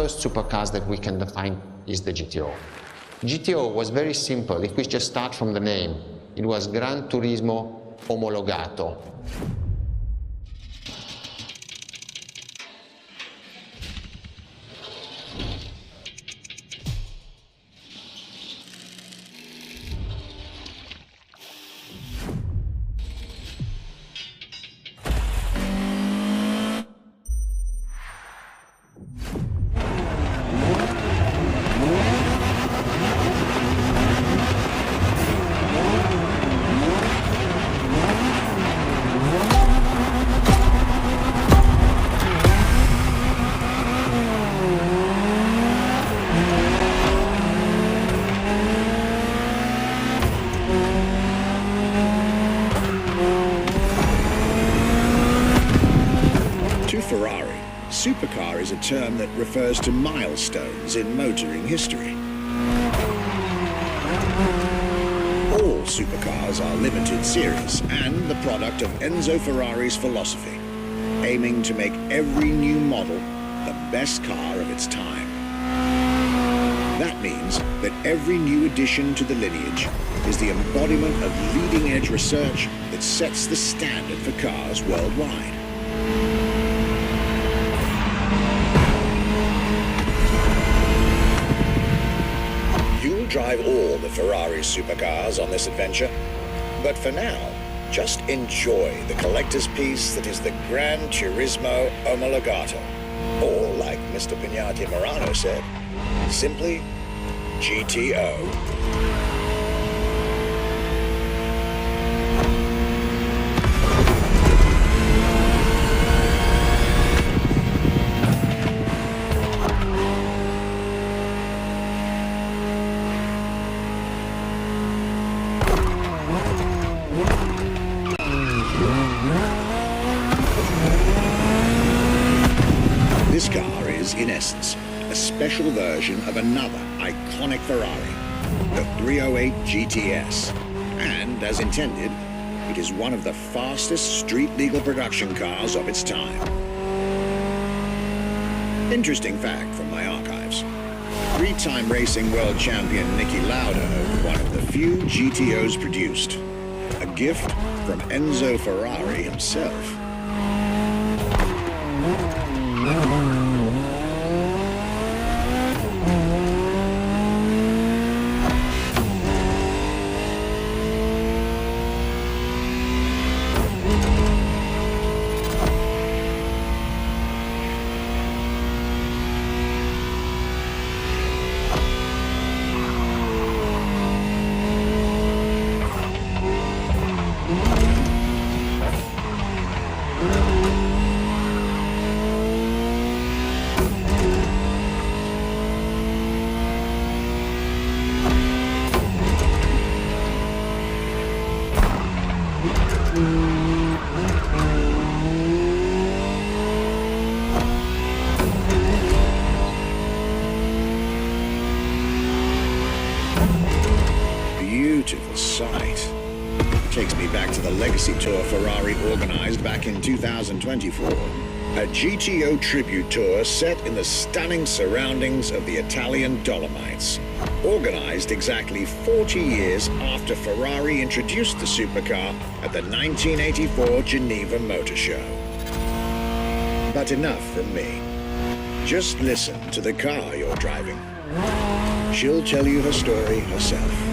first supercars that we can define is the GTO. GTO was very simple. If we just start from the name, it was Gran Turismo Omologato. Ferrari, supercar is a term that refers to milestones in motoring history. All supercars are limited series and the product of Enzo Ferrari's philosophy, aiming to make every new model the best car of its time. That means that every new addition to the lineage is the embodiment of leading-edge research that sets the standard for cars worldwide. You'll drive all the Ferrari supercars on this adventure, but for now, just enjoy the collector's piece that is the Gran Turismo Omologato, or like Mr. Pignati Morano said, simply GTO. This car is, in essence, a special version of another iconic Ferrari, the 308 GTS. And, as intended, it is one of the fastest street-legal production cars of its time. Interesting fact from my archives. Three-time racing world champion Niki Lauda owned one of the few GTOs produced. A gift from Enzo Ferrari himself. Beautiful sight. Takes me back to the Legacy Tour Ferrari organized back in 2024. A GTO tribute tour set in the stunning surroundings of the Italian Dolomites. Organized exactly 40 years after Ferrari introduced the supercar at the 1984 Geneva Motor Show. But enough from me. Just listen to the car you're driving. She'll tell you her story herself.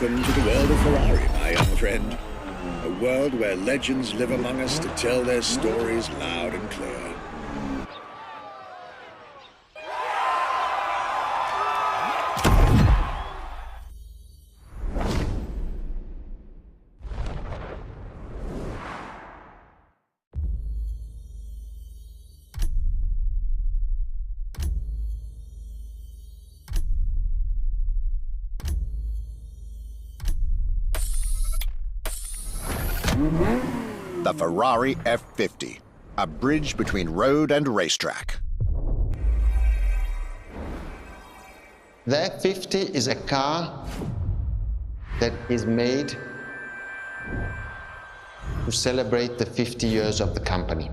Welcome to the world of Ferrari, my young friend. A world where legends live among us to tell their stories loud and clear. The Ferrari F50, a bridge between road and racetrack. The F50 is a car that is made to celebrate the 50 years of the company.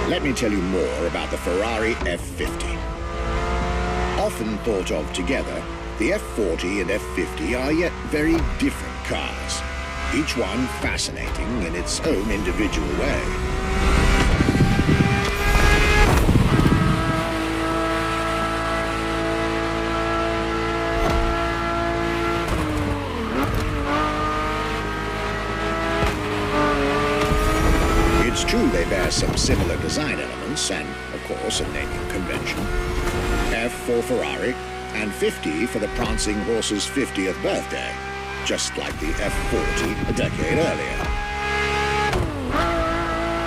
Let me tell you more about the Ferrari F50. Often thought of together, the F40 and F50 are yet very different cars, each one fascinating in its own individual way. It's true they bear some similar design elements and, of course, a naming convention. F for Ferrari and 50 for the prancing horse's 50th birthday, just like the F40 a decade earlier.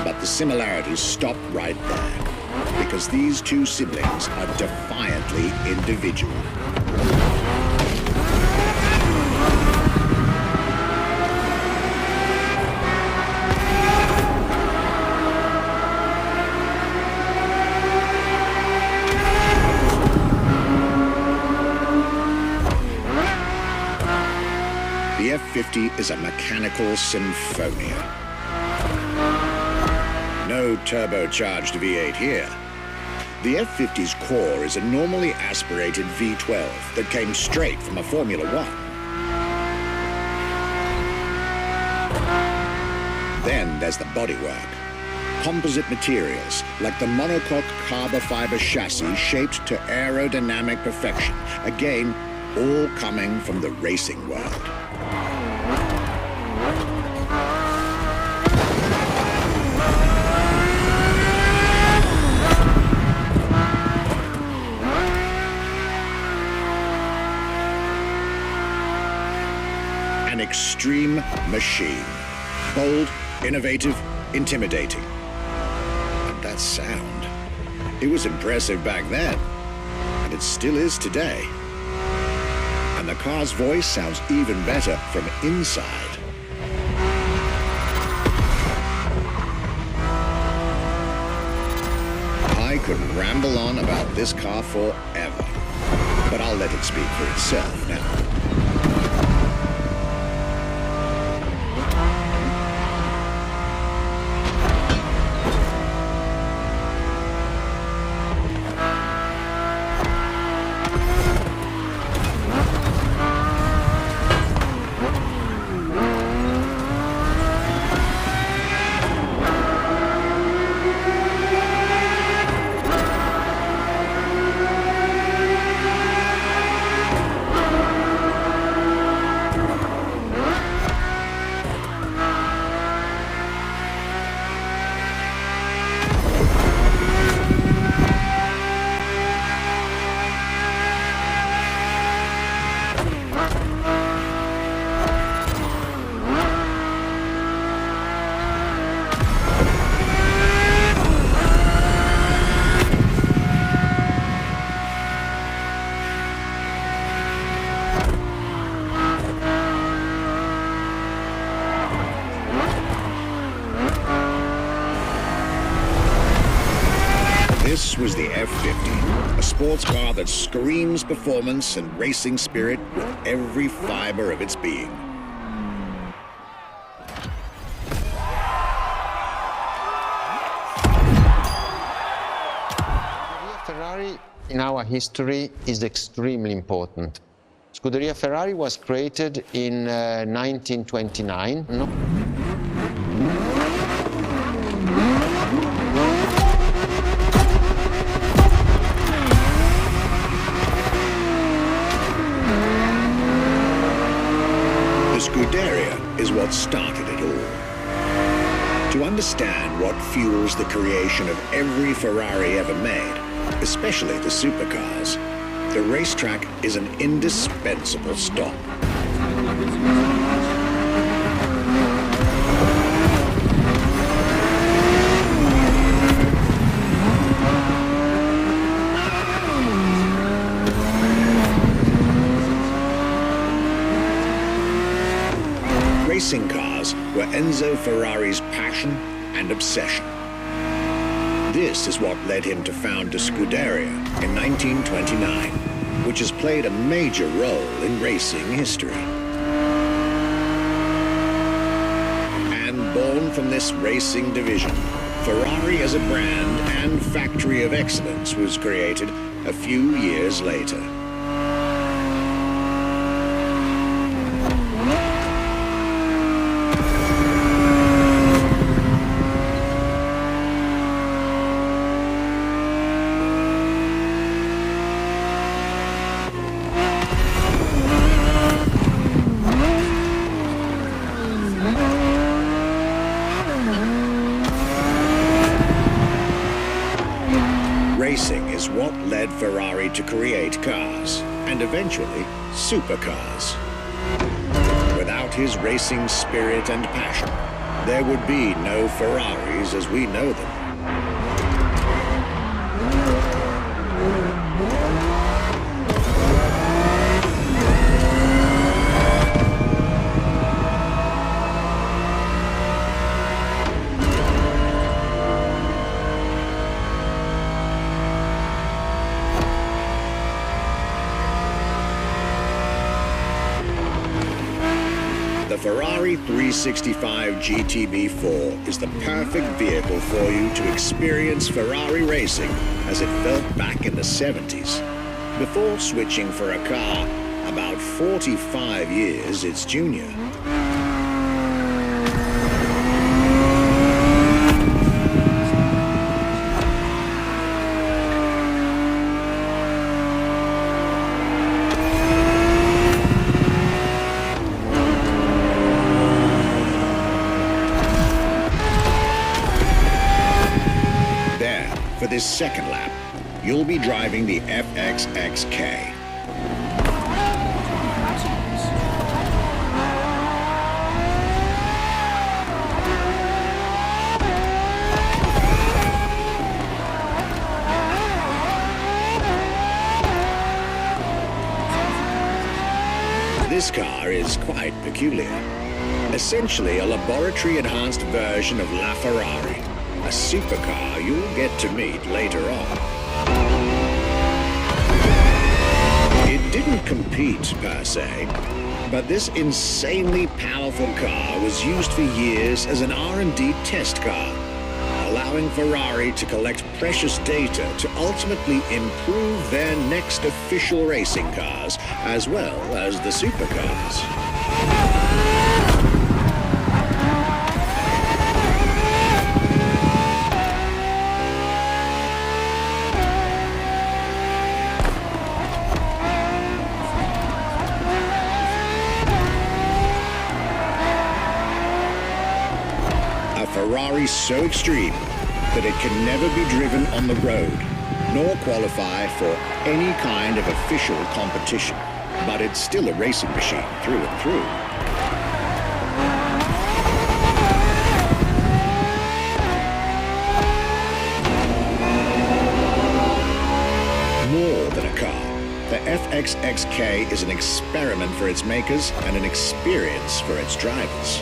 But the similarities stop right there, because these two siblings are defiantly individual. The F50 is a mechanical symphonia. No turbocharged V8 here. The F50's core is a normally aspirated V12 that came straight from a Formula One. Then there's the bodywork. Composite materials, like the monocoque carbon fiber chassis shaped to aerodynamic perfection. Again, all coming from the racing world. An extreme machine. Bold, innovative, intimidating. And that sound. It was impressive back then, and it still is today. And the car's voice sounds even better from inside. I could ramble on about this car forever, but I'll let it speak for itself now. This was the F50, a sports car that screams performance and racing spirit with every fiber of its being. Ferrari in our history is extremely important. Scuderia Ferrari was created in 1929. The Scuderia is what started it all. To understand what fuels the creation of every Ferrari ever made, especially the supercars, the racetrack is an indispensable stop. Racing cars were Enzo Ferrari's passion and obsession. This is what led him to found the Scuderia in 1929, which has played a major role in racing history. And born from this racing division, Ferrari as a brand and factory of excellence was created a few years later. Racing is what led Ferrari to create cars, and eventually supercars. Without his racing spirit and passion, there would be no Ferraris as we know them. The Ferrari 365 GTB4 is the perfect vehicle for you to experience Ferrari racing as it felt back in the 70s, before switching for a car about 45 years its junior. For this second lap, you'll be driving the FXXK. This car is quite peculiar. Essentially a laboratory-enhanced version of La Ferrari. A supercar you'll get to meet later on. It didn't compete, per se, but this insanely powerful car was used for years as an R&D test car, allowing Ferrari to collect precious data to ultimately improve their next official racing cars, as well as the supercars. Ferrari so extreme that it can never be driven on the road, nor qualify for any kind of official competition. But it's still a racing machine through and through. More than a car, the FXXK is an experiment for its makers and an experience for its drivers.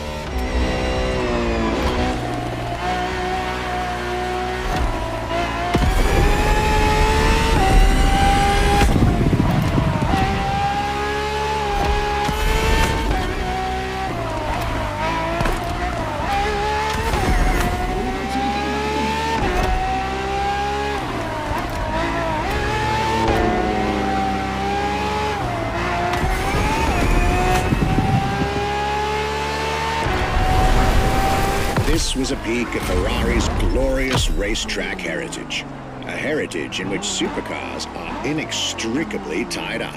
This was a peek at Ferrari's glorious racetrack heritage, a heritage in which supercars are inextricably tied up.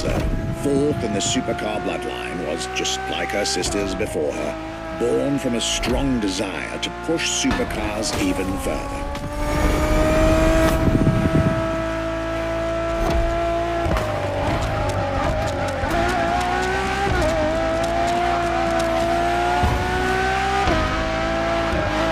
Enzo, fourth in the supercar bloodline, was just like her sisters before her, born from a strong desire to push supercars even further.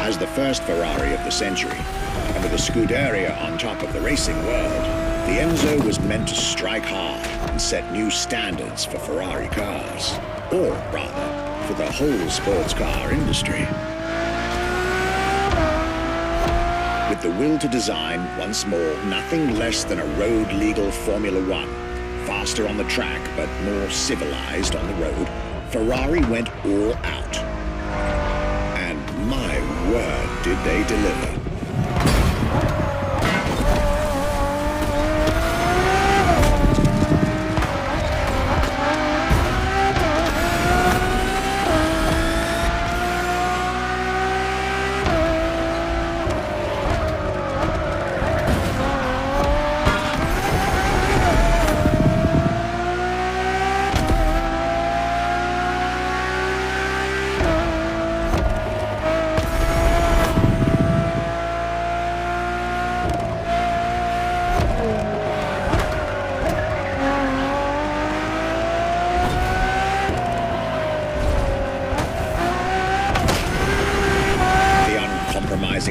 As the first Ferrari of the century, and with a Scuderia on top of the racing world, the Enzo was meant to strike hard and set new standards for Ferrari cars, or rather, for the whole sports car industry. With the will to design, once more, nothing less than a road-legal Formula One, faster on the track but more civilized on the road, Ferrari went all out. And my word, did they deliver.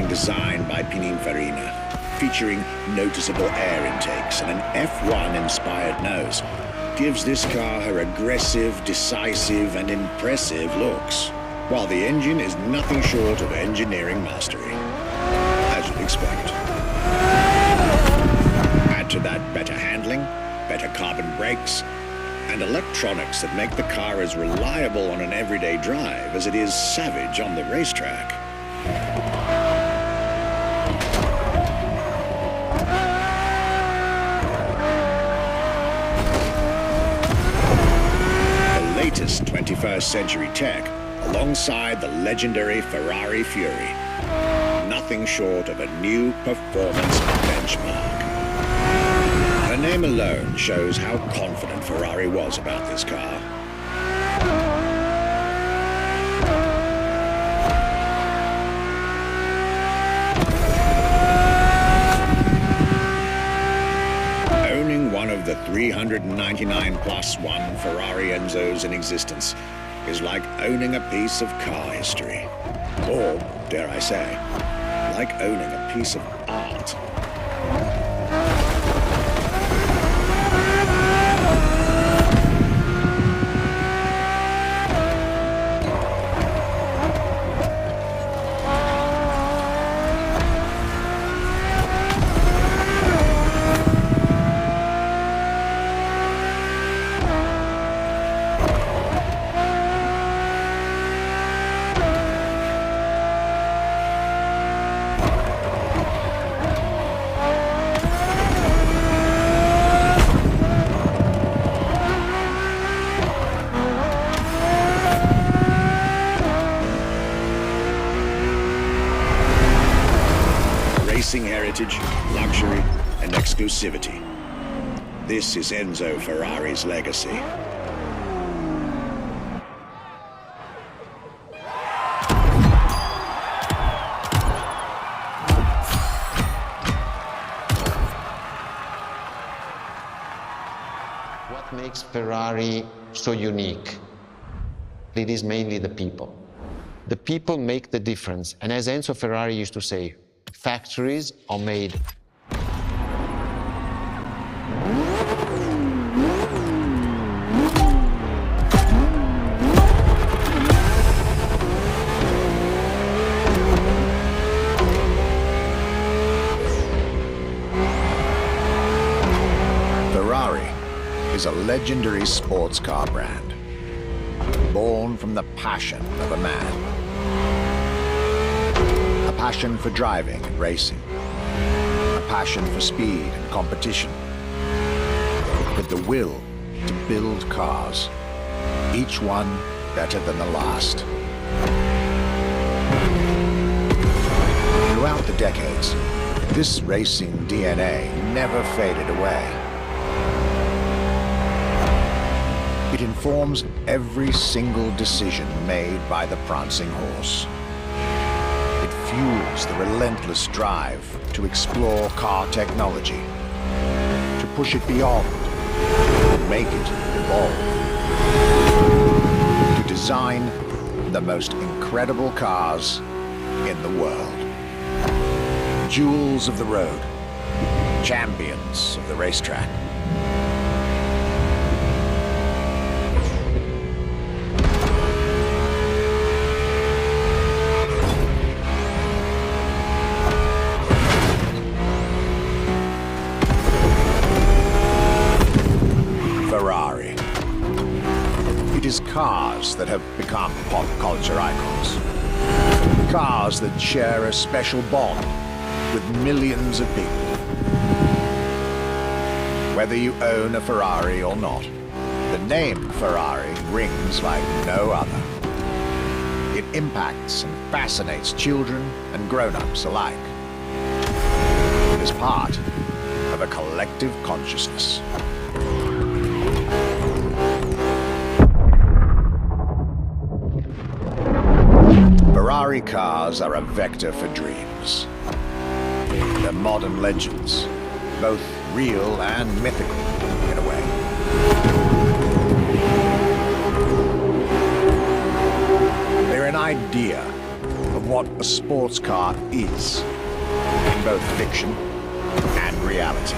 Design by Pininfarina, featuring noticeable air intakes and an F1-inspired nose, gives this car her aggressive, decisive, and impressive looks, while the engine is nothing short of engineering mastery, as you'd expect. Add to that better handling, better carbon brakes, and electronics that make the car as reliable on an everyday drive as it is savage on the racetrack. Latest 21st century tech alongside the legendary Ferrari Fury. Nothing short of a new performance benchmark. Her name alone shows how confident Ferrari was about this car. One of the 399 plus one Ferrari Enzos in existence is like owning a piece of car history. Or, dare I say, like owning a piece of art. Heritage, luxury, and exclusivity. This is Enzo Ferrari's legacy. What makes Ferrari so unique? It is mainly the people. The people make the difference, and as Enzo Ferrari used to say, factories are made. Ferrari is a legendary sports car brand, born from the passion of a man. A passion for driving and racing. A passion for speed and competition. With the will to build cars, each one better than the last. Throughout the decades, this racing DNA never faded away. It informs every single decision made by the prancing horse. It fuels the relentless drive to explore car technology, to push it beyond, and make it evolve. To design the most incredible cars in the world. Jewels of the road, champions of the racetrack. Ferrari. It is cars that have become pop culture icons. Cars that share a special bond with millions of people. Whether you own a Ferrari or not, the name Ferrari rings like no other. It impacts and fascinates children and grown-ups alike. It is part of a collective consciousness. Ferrari cars are a vector for dreams. They're modern legends, both real and mythical in a way. They're an idea of what a sports car is, in both fiction and reality.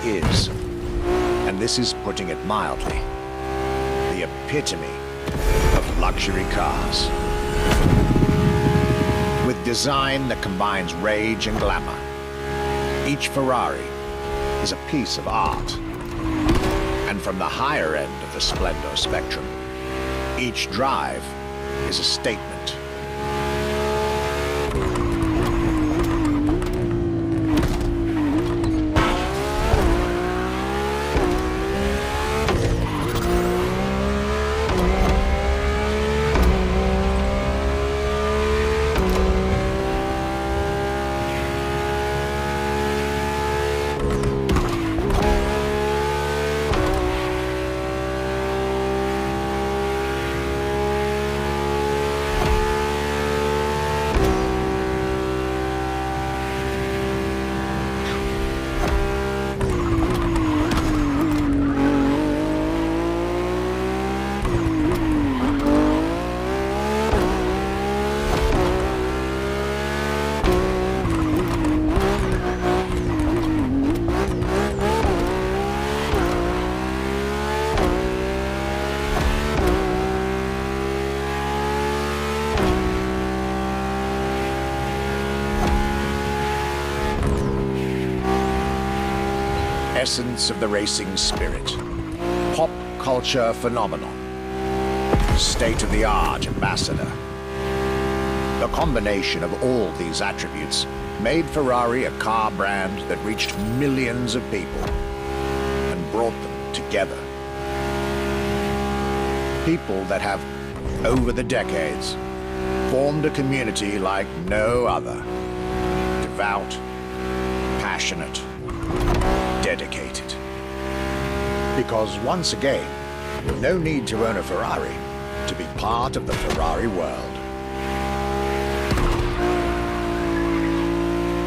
Is, and this is putting it mildly, the epitome of luxury cars. With design that combines rage and glamour, each Ferrari is a piece of art. And from the higher end of the splendor spectrum, each drive is a statement. Essence of the racing spirit, pop culture phenomenon, state-of-the-art ambassador. The combination of all these attributes made Ferrari a car brand that reached millions of people and brought them together. People that have, over the decades, formed a community like no other. Devout, passionate, dedicated. Because once again, no need to own a Ferrari to be part of the Ferrari world.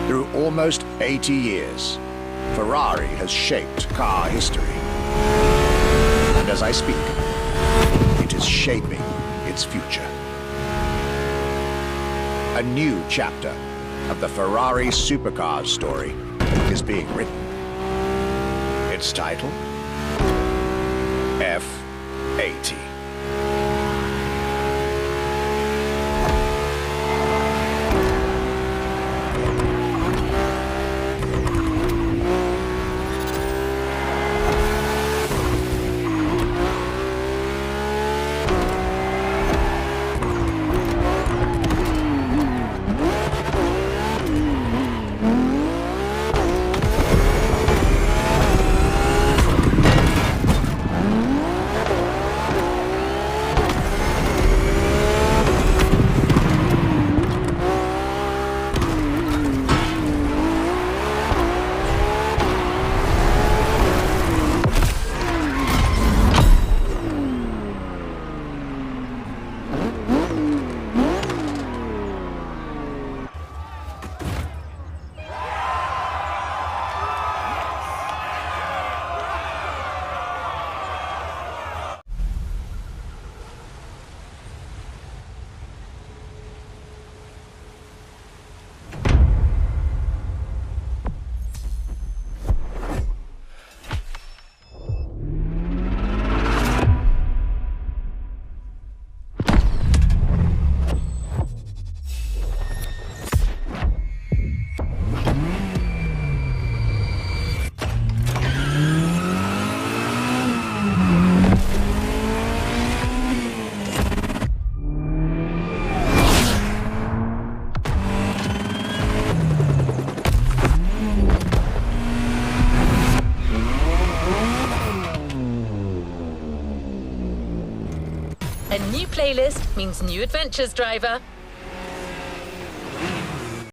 Through almost 80 years, Ferrari has shaped car history. And as I speak, it is shaping its future. A new chapter of the Ferrari supercars story is being written. Its title? F-80. A new playlist means new adventures, driver.